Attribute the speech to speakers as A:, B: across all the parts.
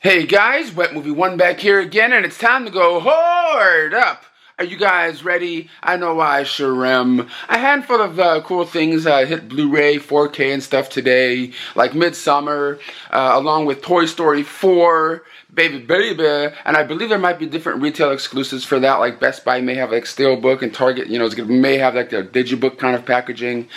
A: Hey guys, Wet Movie 1 back here again, and it's time to go hoard up. Are you guys ready? I know I sure am. A handful of cool things hit Blu-ray, 4K and stuff today, like Midsummer, along with Toy Story 4, Baby, and I believe there might be different retail exclusives for that, like Best Buy may have like Steelbook and Target, may have like their Digibook kind of packaging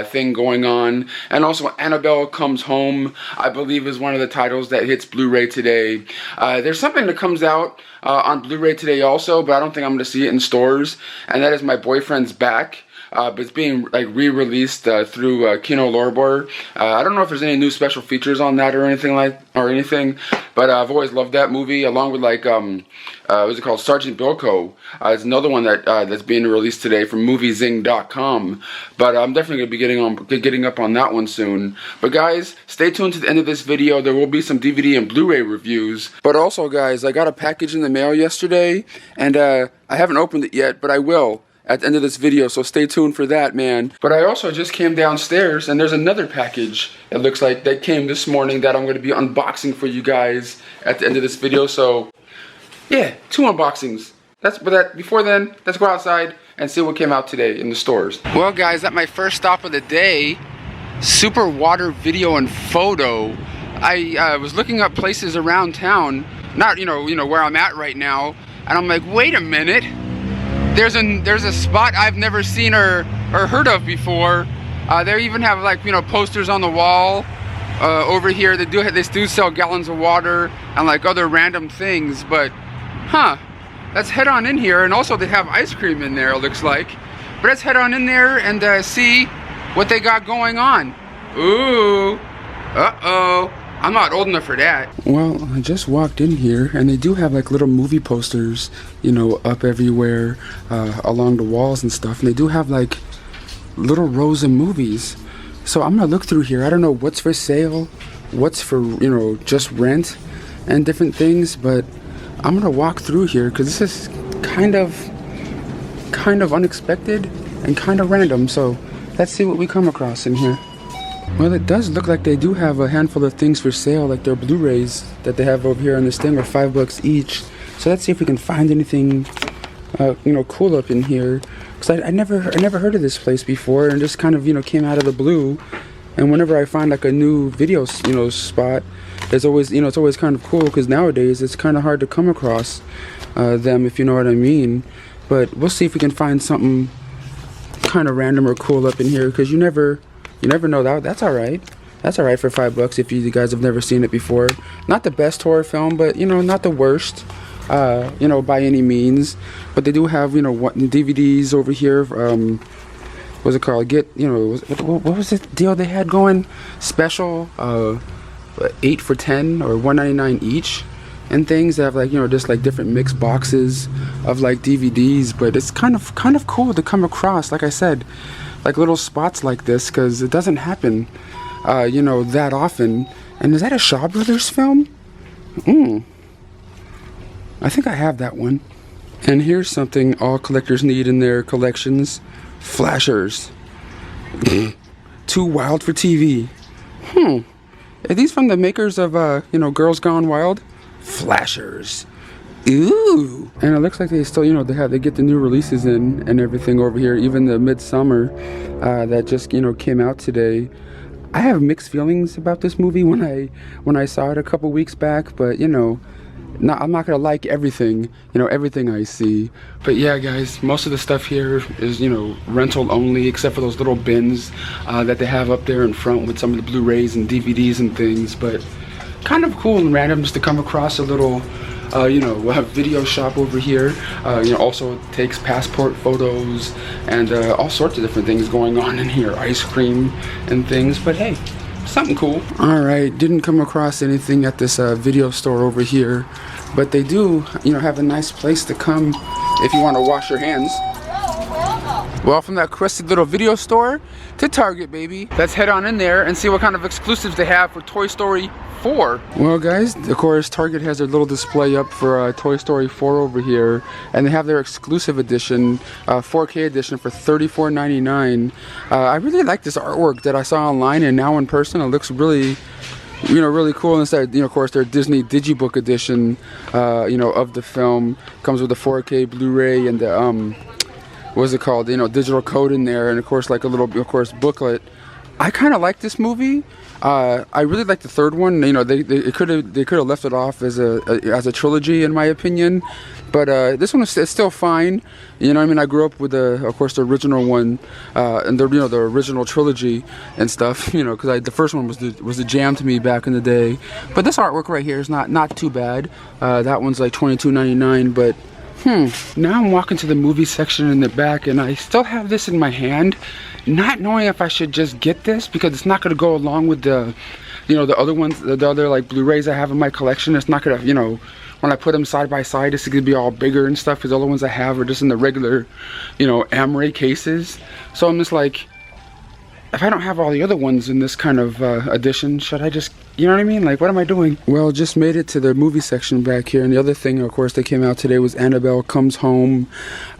A: thing going on. And also Annabelle Comes Home, I believe is one of the titles that hits Blu-ray today. There's something that comes out on Blu-ray today also, but I don't think I'm going to see it in stores, and that is My Boyfriend's Back. But it's being like re-released through Kino Lorber. I don't know if there's any new special features on that or anything, but I've always loved that movie, along with like what's it called, Sergeant Bilko. It's another one that that's being released today from moviezing.com. But I'm definitely gonna be getting up on that one soon. But guys, stay tuned to the end of this video. There will be some DVD and Blu-ray reviews. But also, guys, I got a package in the mail yesterday, and I haven't opened it yet, but I will at the end of this video, so stay tuned for that, man. But I also just came downstairs, and there's another package, it looks like, that came this morning that I'm going to be unboxing for you guys at the end of this video. So yeah, 2 unboxings. Before then, let's go outside and see what came out today in the stores. Well guys, at my first stop of the day, Super Water Video and Photo. I was looking up places around town, not where I'm at right now, and I'm like, wait a minute. There's a spot I've never seen or heard of before. They even have like posters on the wall over here. They do sell gallons of water and like other random things. But let's head on in here. And also they have ice cream in there, it looks like. But let's head on in there and see what they got going on. Ooh, uh-oh. I'm not old enough for that. Well, I just walked in here, and they do have like little movie posters, up everywhere along the walls and stuff. And they do have like little rows of movies. So I'm gonna look through here. I don't know what's for sale, what's for just rent, and different things. But I'm gonna walk through here because this is kind of unexpected and kind of random. So let's see what we come across in here. Well, it does look like they do have a handful of things for sale, like their Blu-rays that they have over here on this thing are $5 each. So let's see if we can find anything, cool up in here. Cause I never heard of this place before, and just kind of came out of the blue. And whenever I find like a new video spot, there's always it's always kind of cool, because nowadays it's kind of hard to come across them, if you know what I mean. But we'll see if we can find something kind of random or cool up in here, because you never know that. That's alright. That's alright for $5 if you guys have never seen it before. Not the best horror film, but not the worst, by any means. But they do have, DVDs over here. What's it called? What was the deal they had going? Special, 8 for $10 or $1.99 each, and things that have like just like different mixed boxes of like DVDs. But it's kind of cool to come across, like I said, like little spots like this, because it doesn't happen that often. And is that a Shaw Brothers film? I think I have that one. And here's something all collectors need in their collections: flashers. Too wild for TV. Are these from the makers of Girls Gone Wild? Flashers. Ooh. And it looks like they still, they get the new releases in and everything over here, even the Midsummer that just, came out today. I have mixed feelings about this movie when I saw it a couple weeks back, but I'm not gonna like everything, everything I see. But yeah, guys, most of the stuff here is, rental only, except for those little bins that they have up there in front with some of the Blu-rays and DVDs and things. But kind of cool and random just to come across a little we'll have video shop over here. Also takes passport photos and all sorts of different things going on in here. Ice cream and things, but hey, something cool. Alright, didn't come across anything at this video store over here, but they do, have a nice place to come if you want to wash your hands. Well, from that crusty little video store to Target, baby. Let's head on in there and see what kind of exclusives they have for Toy Story 4. Well, guys, of course, Target has their little display up for Toy Story 4 over here, and they have their exclusive edition, 4K edition, for $34.99. I really like this artwork that I saw online, and now in person, it looks really really cool. And it's that, of course, their Disney Digibook edition, of the film. Comes with a 4K Blu-ray and the, what's it called? Digital code in there, and of course, like a little, booklet. I kind of like this movie. I really like the third one. They could have left it off as a trilogy, in my opinion. But this one is still fine. I grew up with of course, the original one, and the original trilogy and stuff. Because the first one was the jam to me back in the day. But this artwork right here is not too bad. That one's like $22.99. But now I'm walking to the movie section in the back, and I still have this in my hand, not knowing if I should just get this because it's not going to go along with the, the other ones, the other like Blu-rays I have in my collection. It's not going to, when I put them side by side, it's going to be all bigger and stuff because the other ones I have are just in the regular, Amray cases. So I'm just like, if I don't have all the other ones in this kind of edition, should I just, you know what I mean? Like, what am I doing? Well, just made it to the movie section back here, and the other thing, of course, that came out today was Annabelle Comes Home.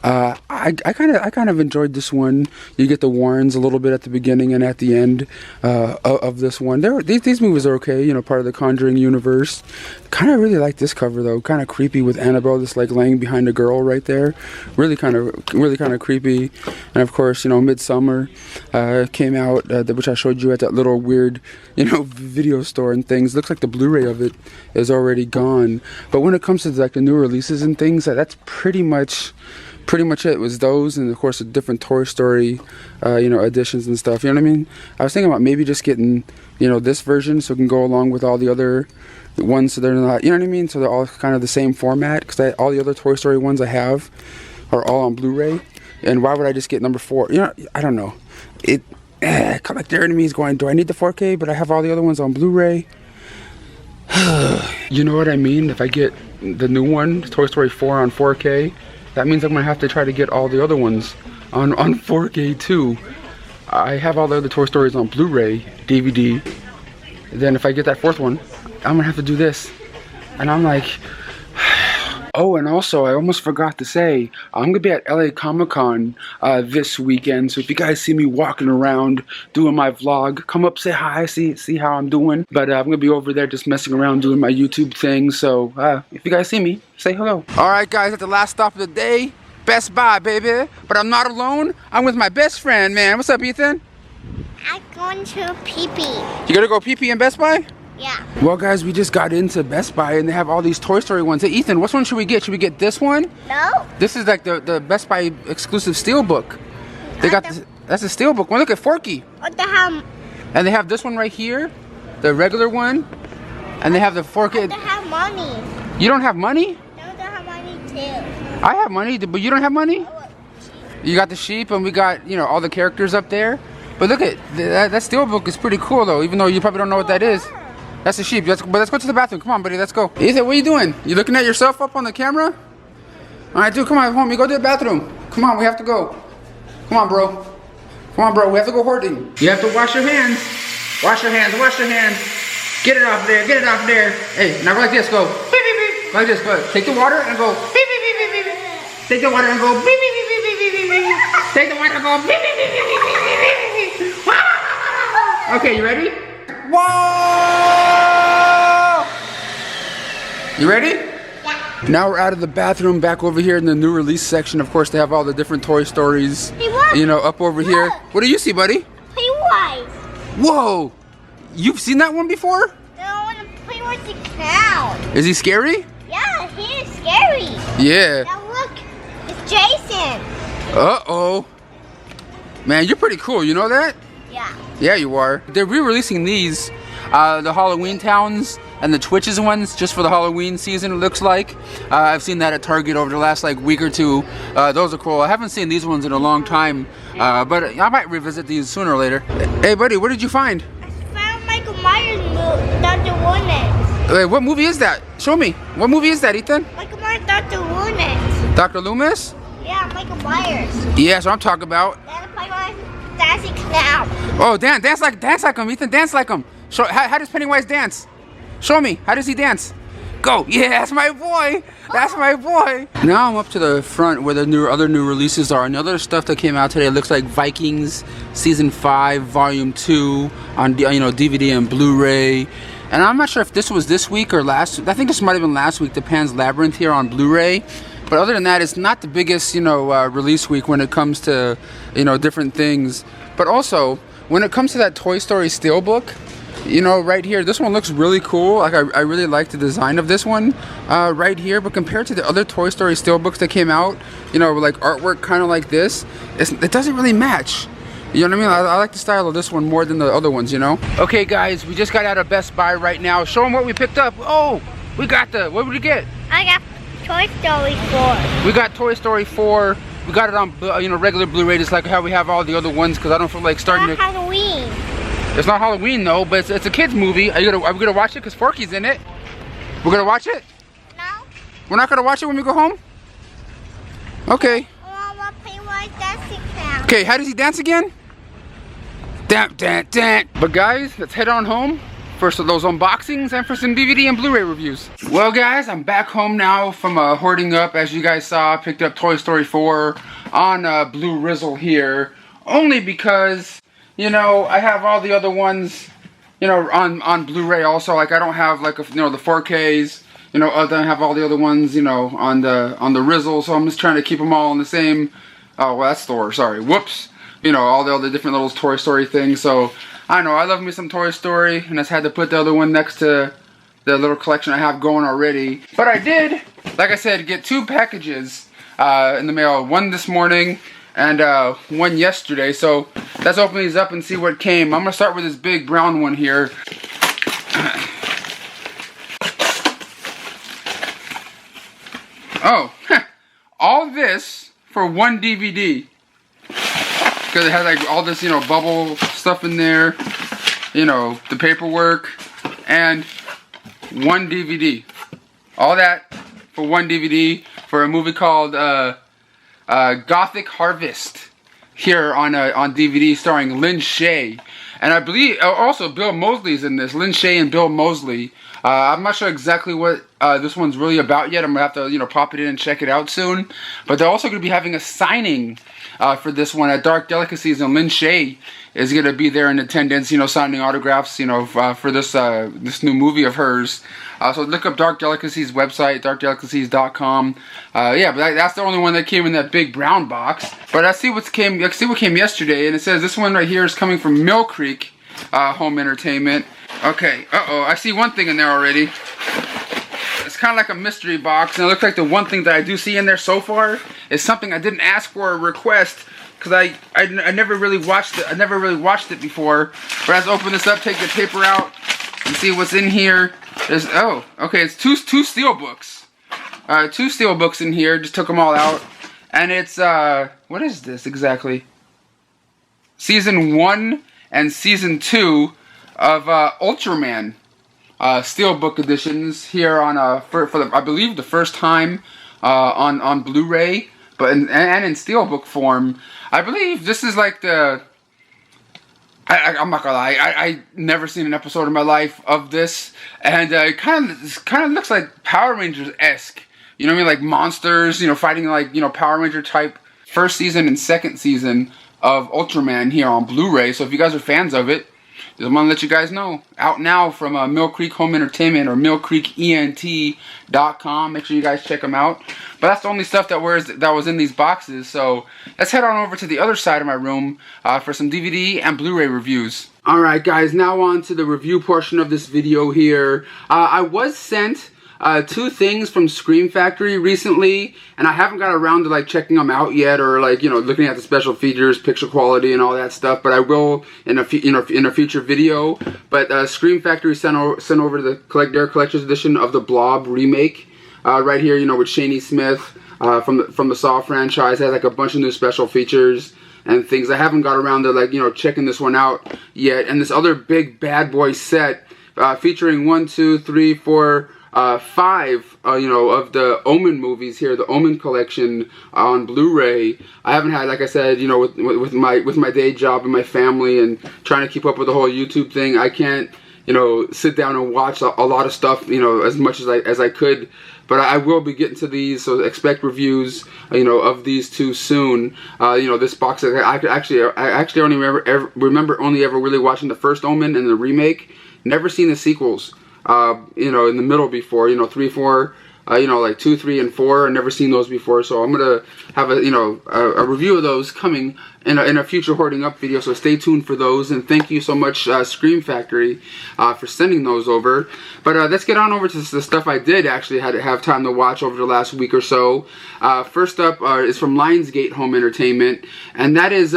A: I kind of enjoyed this one. You get the Warrens a little bit at the beginning and at the end of this one. These movies are okay, part of the Conjuring universe. Kind of really like this cover though. Kind of creepy with Annabelle just like laying behind a girl right there. Really kind of creepy. And of course, Midsummer came out, which I showed you at that little weird, video store and things. Looks like the Blu-ray of it is already gone. But when it comes to like the new releases and things, that's pretty much it. It was those, and of course the different Toy Story editions and stuff. You know what I mean? I was thinking about maybe just getting this version so it can go along with all the other ones, so they're not, you know what I mean, so they're all kind of the same format, because all the other Toy Story ones I have are all on Blu-ray. And why would I just get number 4? I don't know. Like their enemies going, do I need the 4K? But I have all the other ones on Blu-ray. You know what I mean? If I get the new one, Toy Story 4 on 4K, that means I'm gonna have to try to get all the other ones on 4K too. I have all the other Toy Stories on Blu-ray, DVD. Then if I get that 4th one, I'm gonna have to do this. And I'm like, oh, and also I almost forgot to say, I'm gonna be at LA Comic-Con this weekend. So if you guys see me walking around doing my vlog, come up, say hi, see how I'm doing. But I'm gonna be over there just messing around doing my YouTube thing. So if you guys see me, say hello. All right, guys, at the last stop of the day, Best Buy, baby. But I'm not alone. I'm with my best friend, man. What's up, Ethan?
B: I'm going to pee-pee.
A: You gonna go pee-pee in Best Buy?
B: Yeah.
A: Well, guys, we just got into Best Buy and they have all these Toy Story ones. Hey, Ethan, which one should we get? Should we get this one?
B: No.
A: This is like the Best Buy exclusive steelbook. They got this, that's a steelbook one. Look at Forky.
B: What the hell?
A: And they have this one right here, the regular one. And they have the 4K.
B: I don't have money.
A: You don't have money?
B: I don't have money too.
A: I have money, but you don't have money? You got the sheep and we got, all the characters up there. But look at, that steelbook is pretty cool though, even though you probably don't know what that is. That's a sheep. But let's go to the bathroom. Come on, buddy. Let's go. Ethan, what are you doing? You looking at yourself up on the camera? All right, dude. Come on, homie. Go to the bathroom. Come on. We have to go. Come on, bro. Come on, bro. We have to go hoarding. You have to wash your hands. Wash your hands. Wash your hands. Get it off there. Get it off there. Hey, now go like this. Go. Beep, beep, beep. Like this. Go. Take the water and go. Beep, beep, beep, beep, beep. Take the water and go. Beep, beep, beep, beep, beep, beep, beep. Take the water and go. Beep, beep, beep, beep, beep, beep, beep, beep. Okay, you ready? Whoa! You ready? Yeah. Now we're out of the bathroom, back over here in the new release section. Of course, they have all the different Toy Stories, up over here. What do you see, buddy?
B: Pennywise.
A: Whoa! You've seen that one before?
B: No, I want to play with the clown.
A: Is he scary?
B: Yeah, he is scary.
A: Yeah.
B: Now look, it's Jason.
A: Uh-oh. Man, you're pretty cool, you know that?
B: Yeah.
A: Yeah, you are. They're re-releasing these, the Halloween Towns and the Twitches ones, just for the Halloween season, it looks like. I've seen that at Target over the last week or two. Those are cool. I haven't seen these ones in a long time, but I might revisit these sooner or later. Hey, buddy, what did you find?
B: I found Michael Myers movie, Dr. Woones.
A: Wait, what movie is that? Show me. What movie is that, Ethan?
B: Michael Myers, Dr. Woones.
A: Dr. Loomis?
B: Yeah, Michael Myers.
A: Yeah, that's what I'm talking about.
B: Dancing clown.
A: Oh, dance like him, Ethan. Dance like him. Show, how does Pennywise dance? Show me. How does he dance? Go. Yeah, that's my boy. That's my boy. Now I'm up to the front where the other new releases are. And the other stuff that came out today, it looks like Vikings Season 5, Volume 2 on DVD and Blu-ray. And I'm not sure if this was this week or last. I think this might have been last week. The Pan's Labyrinth here on Blu-ray. But other than that, it's not the biggest, release week when it comes to, different things. But also, when it comes to that Toy Story Steelbook, right here, this one looks really cool. Like, I really like the design of this one right here. But compared to the other Toy Story Steelbooks that came out, like artwork kind of like this, it doesn't really match. You know what I mean? I like the style of this one more than the other ones, Okay, guys, we just got out of Best Buy right now. Show them what we picked up. Oh, we got what did we get?
B: I got Toy Story 4.
A: We got Toy Story 4. We got it on, regular Blu-ray, just like how we have all the other ones, because I don't feel like starting
B: It's not Halloween.
A: It's not Halloween, though, but it's a kid's movie. Are we gonna watch it? Because Forky's in it. We're gonna watch it?
B: No.
A: We're not gonna watch it when we go home? Okay. Okay, how does he dance again? Dun, dun, dun. But guys, let's head on home for those unboxings and for some DVD and Blu-ray reviews. Well guys, I'm back home now from hoarding up. As you guys saw, I picked up Toy Story 4 on Blue Rizzle here. Only because, I have all the other ones, on Blu-ray also. Like I don't have like, the 4Ks, I don't have all the other ones, on the Rizzle. So I'm just trying to keep them all in the same, oh, well that's Thor, sorry, whoops. All the other different little Toy Story things. So, I know, I love me some Toy Story, and I just had to put the other one next to the little collection I have going already. But I did, like I said, get 2 packages in the mail. One this morning, and one yesterday. So, let's open these up and see what came. I'm going to start with this big brown one here. Oh, all this for 1 DVD. Because it has like all this, bubble stuff in there, the paperwork, and 1 DVD. All that for 1 DVD for a movie called Gothic Harvest here on DVD, starring Lynn Shay. And I believe also Bill Moseley's in this. Lynn Shay and Bill Moseley. I'm not sure exactly what this one's really about yet. I'm gonna have to, pop it in and check it out soon. But they're also gonna be having a signing for this one at Dark Delicacies, and Lynn Shay is gonna be there in attendance, signing autographs, for this new movie of hers. So look up Dark Delicacies website, darkdelicacies.com. Yeah, but that's the only one that came in that big brown box. But let's see what came yesterday, and it says this one right here is coming from Mill Creek Home Entertainment. Okay, I see one thing in there already. It's kind of like a mystery box, and it looks like the one thing that I do see in there so far is something I didn't ask for or request, because I never really watched it. I never really watched it before. But let's open this up, take the paper out, and see what's in here. There's it's two steel books. 2 steel books in here. Just took them all out, and it's what is this exactly? Season 1 and Season 2 of Ultraman steelbook editions here on for I believe the first time on Blu-ray, but and in steelbook form. I believe this is like the. I'm not gonna lie, I never seen an episode in my life of this, and it kind of looks like Power Rangers-esque. You know what I mean? Like monsters, fighting like Power Ranger type first season and second season of Ultraman here on Blu-ray. So if you guys are fans of it, just want to let you guys know. Out now from Mill Creek Home Entertainment or millcreekent.com. Make sure you guys check them out. But that's the only stuff that was in these boxes. So let's head on over to the other side of my room for some DVD and Blu-ray reviews. Alright guys, now on to the review portion of this video here. I was sent 2 things from Scream Factory recently, and I haven't got around to like checking them out yet, or like looking at the special features, picture quality, and all that stuff. But I will in a future video. But Scream Factory sent over their collector's edition of the Blob remake right here. With Shani Smith from the Saw franchise. It has like a bunch of new special features and things. I haven't got around to like checking this one out yet. And this other big bad boy set featuring 1, 2, 3, 4. 5, of the Omen movies here, the Omen Collection on Blu-ray. I haven't had, like I said, with my day job and my family and trying to keep up with the whole YouTube thing, I can't, sit down and watch a lot of stuff, as much as I could. But I will be getting to these, so expect reviews, of these 2 soon. This box, I actually only remember only ever really watching the first Omen and the remake. Never seen the sequels. you know, in the middle before, you know, 3, 4, you know, like 2, 3, and 4. I've never seen those before, so I'm gonna have a, you know, a review of those coming in a future Hoarding Up video. So stay tuned for those, and thank you so much, Scream Factory, for sending those over. But let's get on over to the stuff I did actually have time to watch over the last week or so. First up is from Lionsgate Home Entertainment, and that is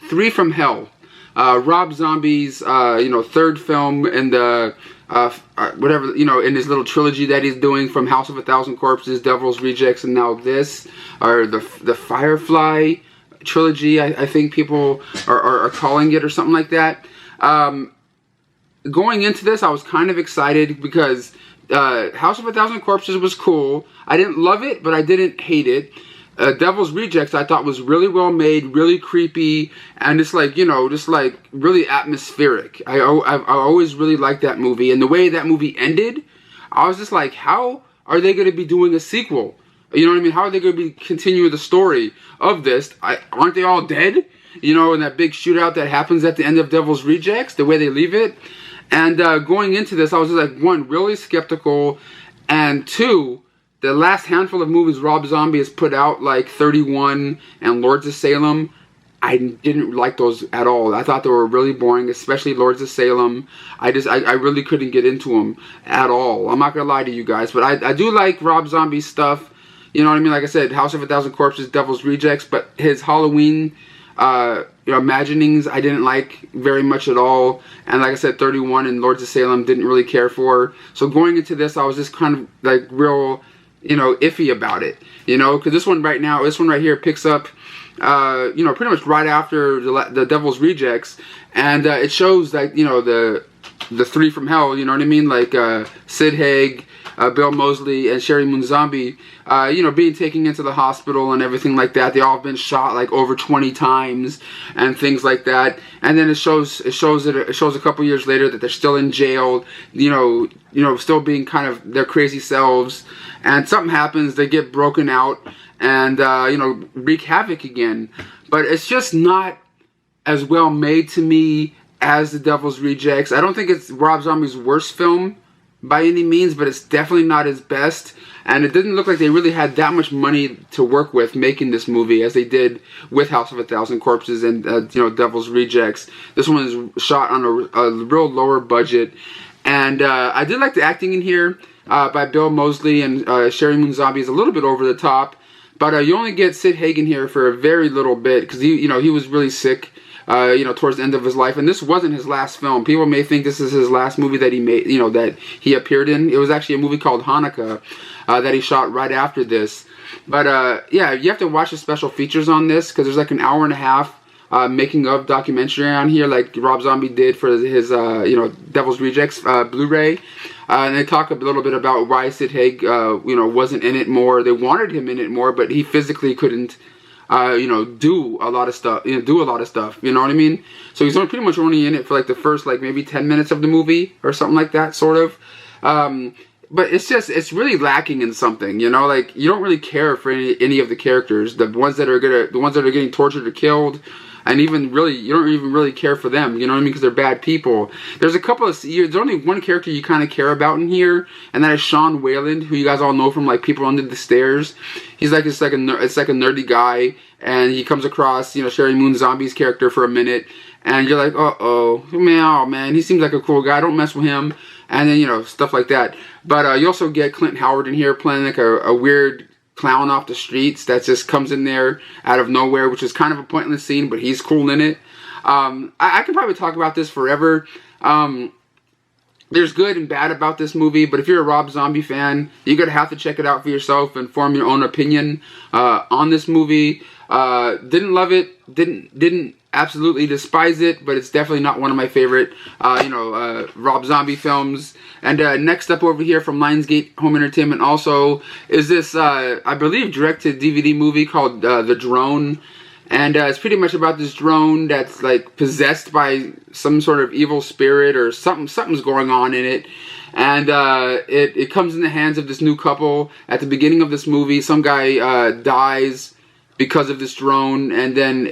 A: 3 from Hell. Rob Zombie's, you know, 3rd film in the whatever, you know, in his little trilogy that he's doing, from House of a Thousand Corpses, Devil's Rejects, and now this, or the Firefly trilogy, I think people are calling it, or something like that. Going into this, I was kind of excited because House of a Thousand Corpses was cool. I didn't love it, but I didn't hate it. Devil's Rejects I thought was really well made, really creepy, and it's like, you know, just like really atmospheric. I always really liked that movie, and the way that movie ended, I was just like, how are they going to be doing a sequel? You know what I mean? How are they going to be continuing the story of this? Aren't they all dead? You know, in that big shootout that happens at the end of Devil's Rejects, the way they leave it. And going into this, I was just like, 1, really skeptical, and 2, the last handful of movies Rob Zombie has put out, like 31 and Lords of Salem, I didn't like those at all. I thought they were really boring, especially Lords of Salem. I really couldn't get into them at all. I'm not going to lie to you guys, but I do like Rob Zombie's stuff. You know what I mean? Like I said, House of a Thousand Corpses, Devil's Rejects, but his Halloween you know, imaginings I didn't like very much at all. And like I said, 31 and Lords of Salem didn't really care for. So going into this, I was just kind of like real, you know, iffy about it, you know, because this one right here picks up, you know, pretty much right after the Devil's Rejects, and it shows like, you know, the 3 from Hell, you know what I mean, like Sid Haig, Bill Moseley, and Sherry Moon Zombie, you know, being taken into the hospital and everything like that. They all have been shot like over 20 times and things like that. And then it shows a couple years later that they're still in jail, you know, still being kind of their crazy selves. And something happens, they get broken out and, you know, wreak havoc again. But it's just not as well made to me as The Devil's Rejects. I don't think it's Rob Zombie's worst film by any means, but it's definitely not his best. And it didn't look like they really had that much money to work with making this movie as they did with House of a Thousand Corpses and, you know, Devil's Rejects. This one is shot on a real lower budget. And I did like the acting in here by Bill Moseley and Sherry Moon Zombie is a little bit over the top. But you only get Sid Haig here for a very little bit because he was really sick, you know, towards the end of his life. And this wasn't his last film. People may think this is his last movie that he made, you know, that he appeared in. It was actually a movie called Hanukkah that he shot right after this. But yeah, you have to watch the special features on this because there's like an hour and a half making of documentary on here, like Rob Zombie did for his you know, Devil's Rejects Blu-ray. And they talk a little bit about why Sid Haig, you know, wasn't in it more. They wanted him in it more, but he physically couldn't, you know, do a lot of stuff. You know what I mean? So he's pretty much only in it for like the first, like maybe 10 minutes of the movie or something like that, sort of. But it's really lacking in something, you know. Like you don't really care for any of the characters, the ones that are getting tortured or killed. And even really, you don't even really care for them, you know what I mean? Because they're bad people. There's only one character you kind of care about in here, and that is Sean Wayland, who you guys all know from like People Under the Stairs. He's like a nerdy guy, and he comes across, you know, Sherry Moon Zombie's character for a minute, and you're like, man, he seems like a cool guy. Don't mess with him, and then, you know, stuff like that. But you also get Clint Howard in here playing like a weird clown off the streets that just comes in there out of nowhere, which is kind of a pointless scene, but he's cool in it. I could probably talk about this forever. There's good and bad about this movie, but if you're a Rob Zombie fan, you're going to have to check it out for yourself and form your own opinion on this movie. Didn't love it, didn't absolutely despise it, but it's definitely not one of my favorite, you know, Rob Zombie films. And next up over here from Lionsgate Home Entertainment also is this, I believe, direct-to-DVD movie called The Drone. And it's pretty much about this drone that's like possessed by some sort of evil spirit or something's going on in it. And it comes in the hands of this new couple. At the beginning of this movie, some guy dies because of this drone, and then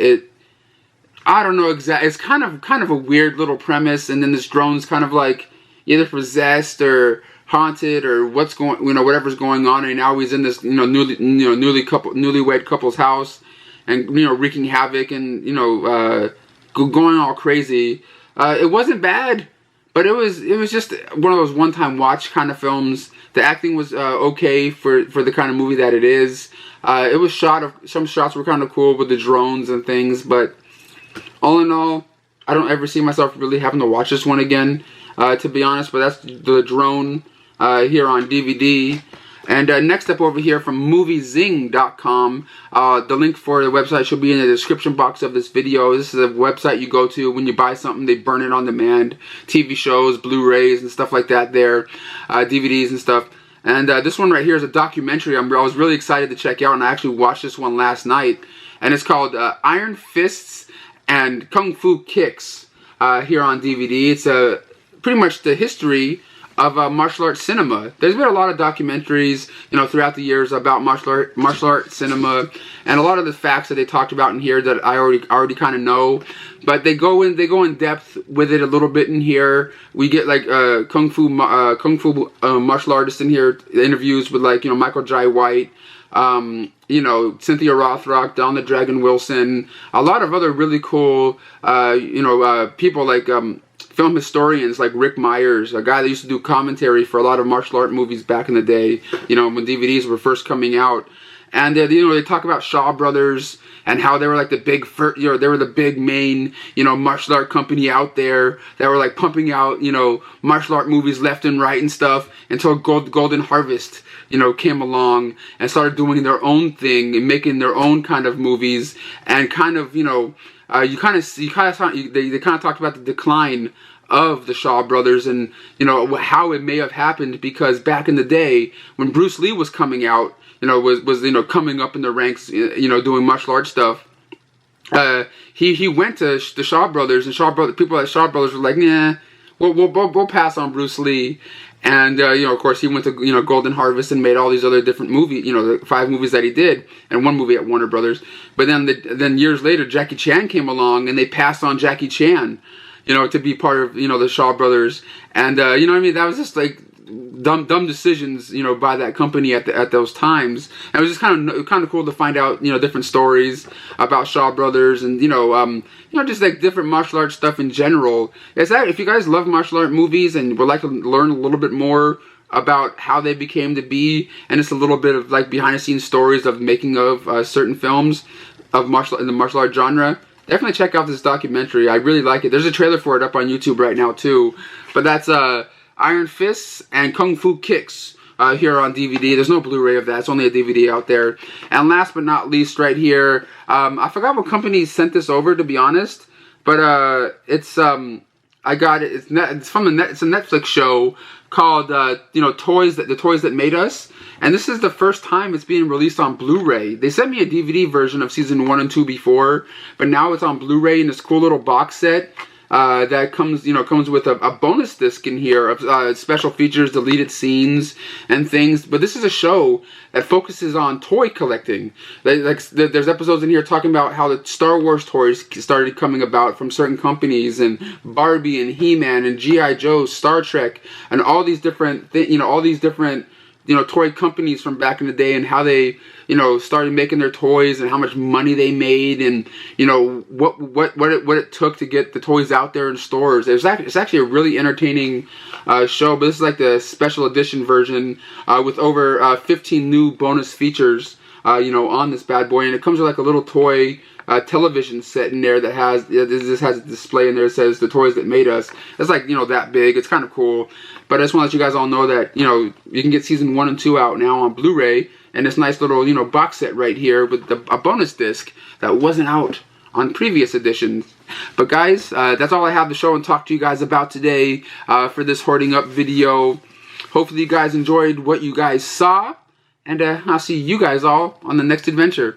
A: I don't know exactly. It's kind of a weird little premise, and then this drone's kind of like, either possessed or haunted or what's going, whatever's going on. And now he's in this, newlywed couple's house, and wreaking havoc and going all crazy. It wasn't bad, but it was just one of those one-time watch kind of films. The acting was okay for the kind of movie that it is. It was some shots were kind of cool with the drones and things, but all in all, I don't ever see myself really having to watch this one again, to be honest. But that's the drone here on DVD. And next up over here from moviezing.com, the link for the website should be in the description box of this video. This is a website you go to when you buy something. They burn it on demand, TV shows, Blu-rays and stuff like that there, DVDs and stuff. And this one right here is a documentary I was really excited to check out, and I actually watched this one last night. And it's called Iron Fists and Kung Fu Kicks here on DVD. It's pretty much the history of martial arts cinema. There's been a lot of documentaries, throughout the years about martial art cinema, and a lot of the facts that they talked about in here that I already kind of know. But they go in depth with it a little bit in here. We get like kung fu martial artists in here, interviews with like Michael Jai White, Cynthia Rothrock, Don the Dragon Wilson, a lot of other really cool people like film historians like Rick Myers, a guy that used to do commentary for a lot of martial art movies back in the day, when DVDs were first coming out. And they talk about Shaw Brothers and how they were like the big, they were the big main, martial art company out there that were like pumping out, martial art movies left and right and stuff until Golden Harvest, came along and started doing their own thing and making their own kind of movies, and kind of, they kind of talked about the decline of the Shaw Brothers, and how it may have happened, because back in the day when Bruce Lee was coming out, was coming up in the ranks, doing martial arts stuff, he went to the Shaw Brothers, and people at Shaw Brothers were like, nah, we'll pass on Bruce Lee. And of course he went to Golden Harvest and made all these other different movies, the 5 movies that he did, and 1 movie at Warner Brothers. But then years later, Jackie Chan came along, and they passed on Jackie Chan, to be part of the Shaw Brothers. And what I mean, that was just like dumb decisions, by that company at those times. And it was just kind of cool to find out, different stories about Shaw Brothers, and just like different martial arts stuff in general. If you guys love martial art movies and would like to learn a little bit more about how they became to be, and just a little bit of like behind the scenes stories of making of certain films of in the martial art genre, definitely check out this documentary. I really like it. There's a trailer for it up on YouTube right now too. But that's Iron Fists and Kung Fu Kicks here on DVD. There's no Blu-ray of that. It's only a DVD out there. And last but not least, right here, I forgot what company sent this over, to be honest. But it's I got it. It's a Netflix show called the Toys That Made Us. And this is the first time it's being released on Blu-ray. They sent me a DVD version of season 1 and 2 before, but now it's on Blu-ray in this cool little box set. That comes with a bonus disc in here of special features, deleted scenes, and things. But this is a show that focuses on toy collecting. There's episodes in here talking about how the Star Wars toys started coming about from certain companies, and Barbie and He-Man and G.I. Joe, Star Trek, and all these different toy companies from back in the day, and how they started making their toys, and how much money they made, and what it took to get the toys out there in stores. It's actually a really entertaining show. But this is like the special edition version with over 15 new bonus features on this bad boy, and it comes with like a little toy television set in there that has a display in there that says the Toys That Made Us. It's like that big. It's kind of cool. But I just want to let you guys all know that you can get season 1 and 2 out now on Blu-ray, and this nice little box set right here with a bonus disc that wasn't out on previous editions. But guys, that's all I have to show and talk to you guys about today for this hoarding up video. Hopefully you guys enjoyed what you guys saw, and I'll see you guys all on the next adventure.